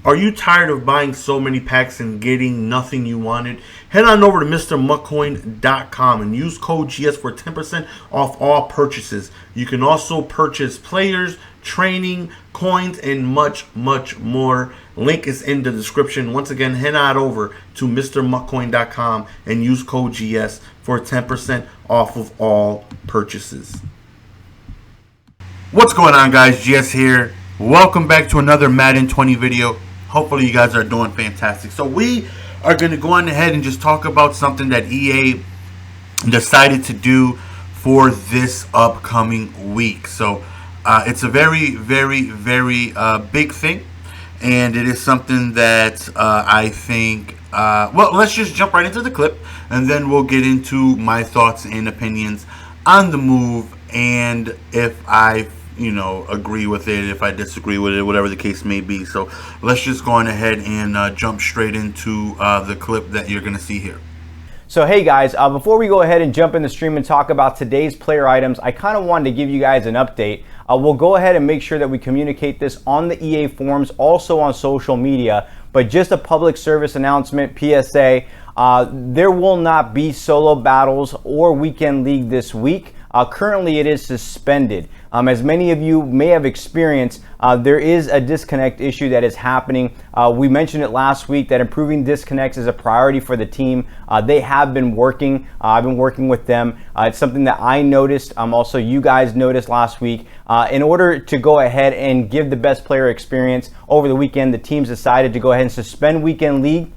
Are you tired of buying so many packs and getting nothing you wanted? Head on over to MrMuckcoin.com and use code GS for 10% off all purchases. You can also purchase players, training, coins, and much, much more. Link is in the description. Once again, head on over to MrMuckcoin.com and use code GS for 10% off of all purchases. What's going on, guys? GS here. Welcome back to another Madden 20 video. Hopefully you guys are doing fantastic. So we are going to go on ahead and just talk about something that EA decided to do for this upcoming week. So it's a very, very, very big thing. And it is something that I think, well, let's just jump right into the clip. And then we'll get into my thoughts and opinions on the move. And if I agree with it, if I disagree with it, whatever the case may be. So let's just go on ahead and jump straight into the clip that you're going to see here. So hey guys, before we go ahead and jump in the stream and talk about today's player items, I kind of wanted to give you guys an update. We'll go ahead and make sure that we communicate this on the EA forums, also on social media, but just a public service announcement, PSA, there will not be solo battles or weekend league this week. Currently it is suspended. As many of you may have experienced, there is a disconnect issue that is happening. We mentioned it last week that improving disconnects is a priority for the team. They have been working. I've been working with them. It's something that I noticed. Also, you guys noticed last week. In order to go ahead and give the best player experience over the weekend, the teams decided to go ahead and suspend weekend league.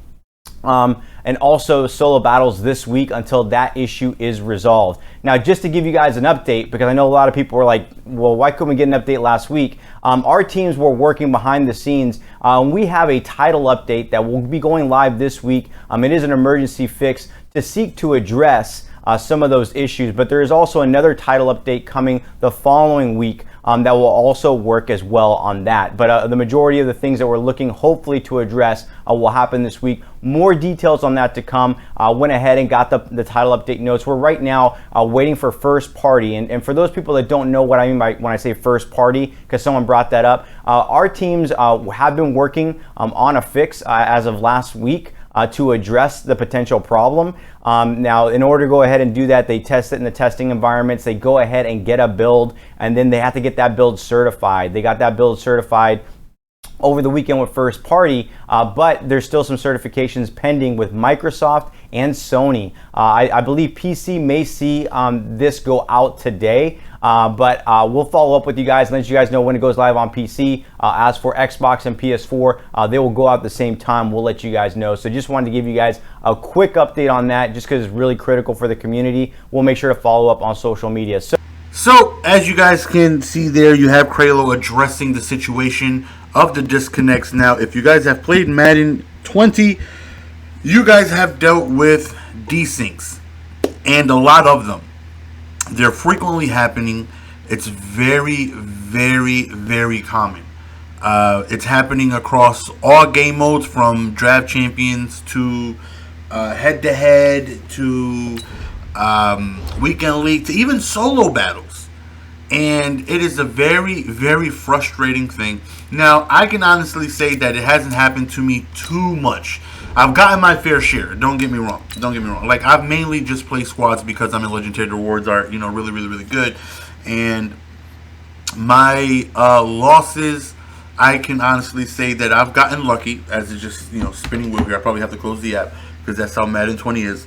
And also solo battles this week until that issue is resolved. Now, just to give you guys an update, because I know a lot of people were like, well, why couldn't we get an update last week? Our teams were working behind the scenes. We have a title update that will be going live this week. It is an emergency fix to seek to address some of those issues, but there is also another title update coming the following week that will also work as well on that. But the majority of the things that we're looking hopefully to address will happen this week. More details on that to come. Went ahead and got the title update notes. We're right now waiting for first party. And for those people that don't know what I mean by when I say first party, because someone brought that up, our teams have been working on a fix as of last week to address the potential problem. Now, in order to go ahead and do that, they test it in the testing environments. They go ahead and get a build, and then they have to get that build certified. They got that build certified over the weekend with first party, but there's still some certifications pending with Microsoft and Sony. I believe PC may see this go out today, but we'll follow up with you guys and let you guys know when it goes live on PC. As for Xbox and PS4, they will go out at the same time. We'll let you guys know. So just wanted to give you guys a quick update on that just because it's really critical for the community. We'll make sure to follow up on social media. So as you guys can see there, you have Kralo addressing the situation of the disconnects. Now, if you guys have played Madden 20, you guys have dealt with desyncs, and a lot of them. They're frequently happening. It's very, very, very common. It's happening across all game modes, from draft champions to head-to-head to weekend league to even solo battles. And it is a very, very frustrating thing. Now, I can honestly say that it hasn't happened to me too much. I've gotten my fair share. Don't get me wrong. Don't get me wrong. Like, I've mainly just played squads because I'm in Legendary. The rewards are, really, really, really good. And my losses, I can honestly say that I've gotten lucky, as it's just, spinning wheel here. I probably have to close the app because that's how Madden 20 is.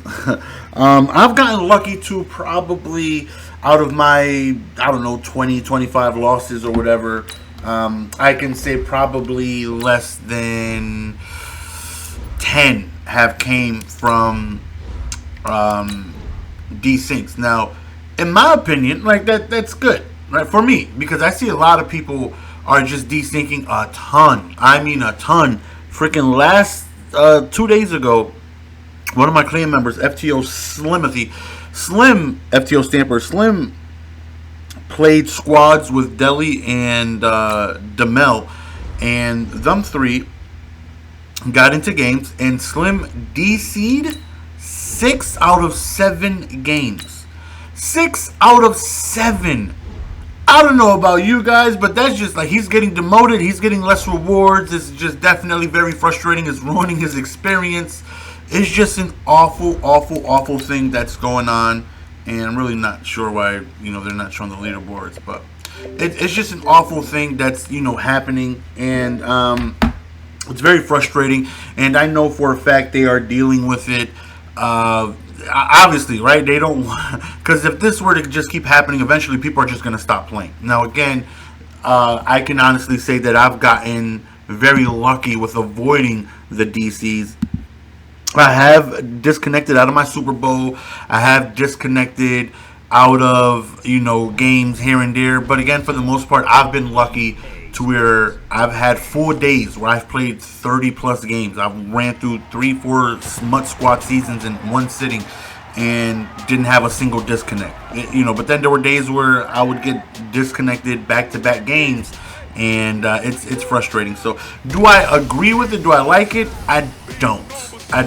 I've gotten lucky to probably, out of my, 20, 25 losses or whatever, I can say probably less than 10 have came from desyncs. Now, in my opinion, like that's good, right, for me, because I see a lot of people are just desyncing a ton. I mean a ton. Freaking last 2 days ago, one of my clan members, FTO Slim FTO Stamper Slim, played squads with Deli and Demel, and them three got into games, and Slim DC'd 6 out of 7 games. 6 out of 7. I don't know about you guys, but that's just like he's getting demoted. He's getting less rewards. It's just definitely very frustrating. It's ruining his experience. It's just an awful, awful, awful thing that's going on. And I'm really not sure why, they're not showing the leaderboards. But it's just an awful thing that's, happening. And it's very frustrating. And I know for a fact they are dealing with it. Obviously, right? They don't, because if this were to just keep happening, eventually people are just going to stop playing. Now, again, I can honestly say that I've gotten very lucky with avoiding the DCs. I have disconnected out of my Super Bowl. I have disconnected out of, games here and there. But again, for the most part, I've been lucky to where I've had 4 days where I've played 30 plus games. I've ran through 3-4 smut squad seasons in one sitting and didn't have a single disconnect. But then there were days where I would get disconnected back-to-back games, and it's frustrating. So do I agree with it? Do I like it? I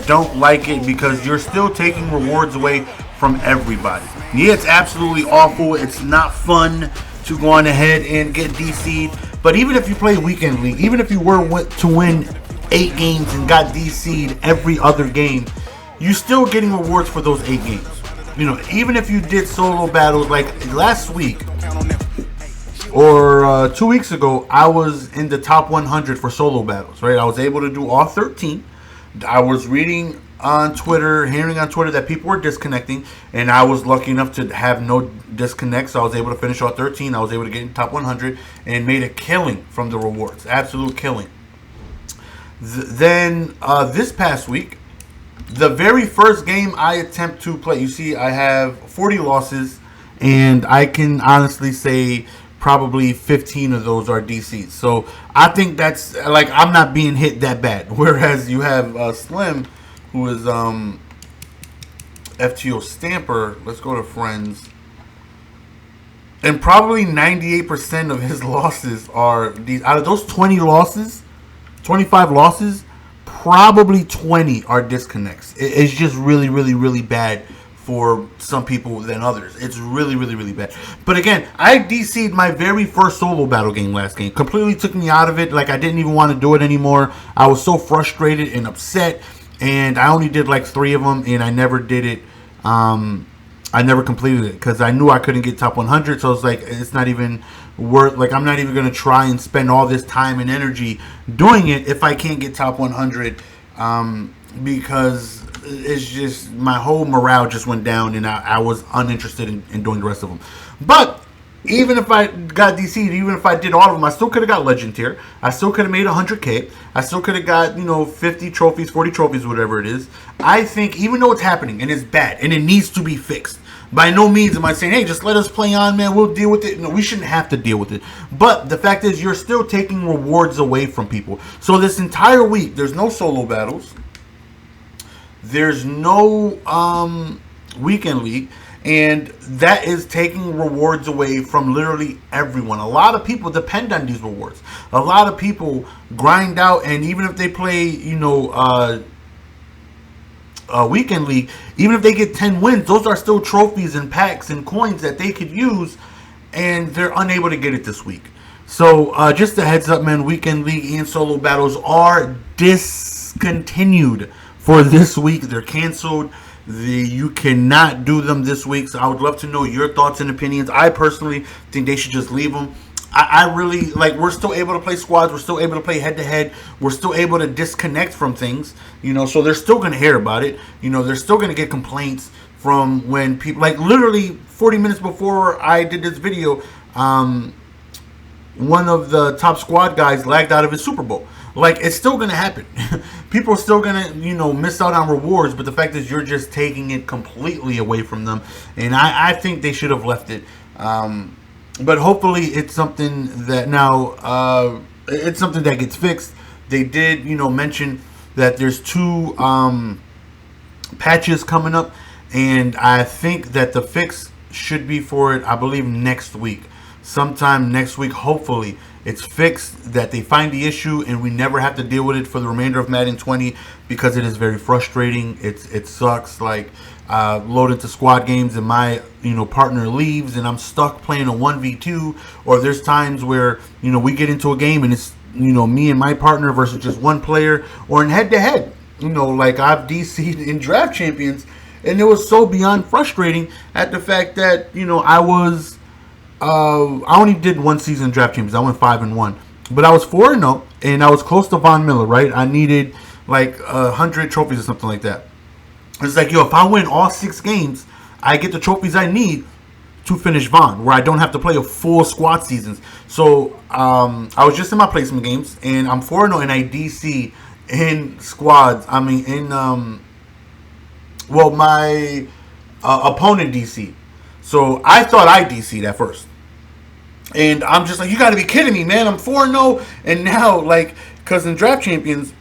don't like it because you're still taking rewards away from everybody. Yeah, it's absolutely awful. It's not fun to go on ahead and get DC'd. But even if you play weekend league, even if you were to win 8 games and got DC'd every other game, you're still getting rewards for those 8 games. Even if you did solo battles like last week or 2 weeks ago, I was in the top 100 for solo battles, right? I was able to do all 13. I was reading on Twitter, hearing on Twitter that people were disconnecting, and I was lucky enough to have no disconnects. So I was able to finish all 13. I was able to get in top 100 and made a killing from the rewards, absolute killing. Then this past week, the very first game I attempt to play, you see, I have 40 losses, and I can honestly say probably 15 of those are DCs. So I think that's like I'm not being hit that bad. Whereas you have Slim, who is FTO Stamper. Let's go to friends. And probably 98% of his losses are these. Out of those 20 losses, 25 losses, probably 20 are disconnects. It's just really, really, really bad for some people than others. It's really, really, really bad. But again, I DC'd my very first solo battle game last game. Completely took me out of it. Like, I didn't even want to do it anymore. I was so frustrated and upset. And I only did like 3 of them, and I never did it. I never completed it because I knew I couldn't get top 100. So it's like, it's not even worth, like, I'm not even going to try and spend all this time and energy doing it if I can't get top 100, because it's just, my whole morale just went down, and I was uninterested in doing the rest of them. But even if I got DC'd, even if I did all of them, I still could have got Legend tier. I still could have made 100K. I still could have got, 50 trophies, 40 trophies, whatever it is. I think, even though it's happening, and it's bad, and it needs to be fixed, by no means am I saying, hey, just let us play on, man, we'll deal with it. No, we shouldn't have to deal with it. But the fact is, you're still taking rewards away from people. So this entire week, there's no solo battles. There's no weekend league. And that is taking rewards away from literally everyone. A lot of people depend on these rewards. A lot of people grind out, and even if they play, a weekend league, even if they get 10 wins, those are still trophies and packs and coins that they could use, and they're unable to get it this week. So just a heads up, man, weekend league and solo battles are discontinued for this week. They're canceled. You cannot do them this week. So I would love to know your thoughts and opinions. I personally think they should just leave them. I really, like, we're still able to play squads. We're still able to play head-to-head. We're still able to disconnect from things, so they're still going to hear about it. They're still going to get complaints from when people, like, literally 40 minutes before I did this video, one of the top squad guys lagged out of his Super Bowl. Like, it's still going to happen. People are still going to, miss out on rewards, but the fact is you're just taking it completely away from them. And I think they should have left it. But hopefully it's something that now, it's something that gets fixed. They did, mention that there's 2 patches coming up. And I think that the fix should be for it, I believe, next week. sometime next week. Hopefully, it's fixed, that they find the issue, and we never have to deal with it for the remainder of Madden 20, because it is very frustrating. It sucks. Like, load into squad games and my partner leaves and I'm stuck playing a 1v2, or there's times where we get into a game and it's me and my partner versus just one player, or in head to head. Like I've DC'd in draft champions, and it was so beyond frustrating at the fact that I only did one season draft champions. I went 5-1, but I was 4-0, and I was close to Von Miller. Right, I needed like 100 trophies or something like that. It's like, if I win all 6 games, I get the trophies I need to finish Von, where I don't have to play a full squad seasons. So I was just in my placement games, and I'm 4-0, and I DC in squads. I mean, in my opponent DC. So I thought I DC'd at first, and I'm just like, you got to be kidding me, man! I'm 4-0, and now because in draft champions,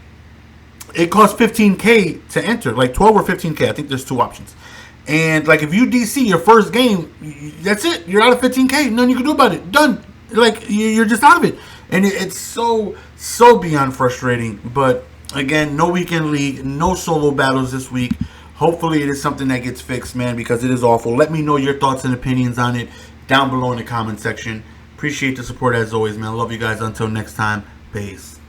it costs 15K to enter, like 12 or 15K. I think there's 2 options. And if you DC your first game, that's it. You're out of 15K. Nothing you can do about it. Done. You're just out of it. And it's so beyond frustrating. But again, no weekend league, no solo battles this week. Hopefully it is something that gets fixed, man, because it is awful. Let me know your thoughts and opinions on it down below in the comment section. Appreciate the support as always, man. Love you guys. Until next time, peace.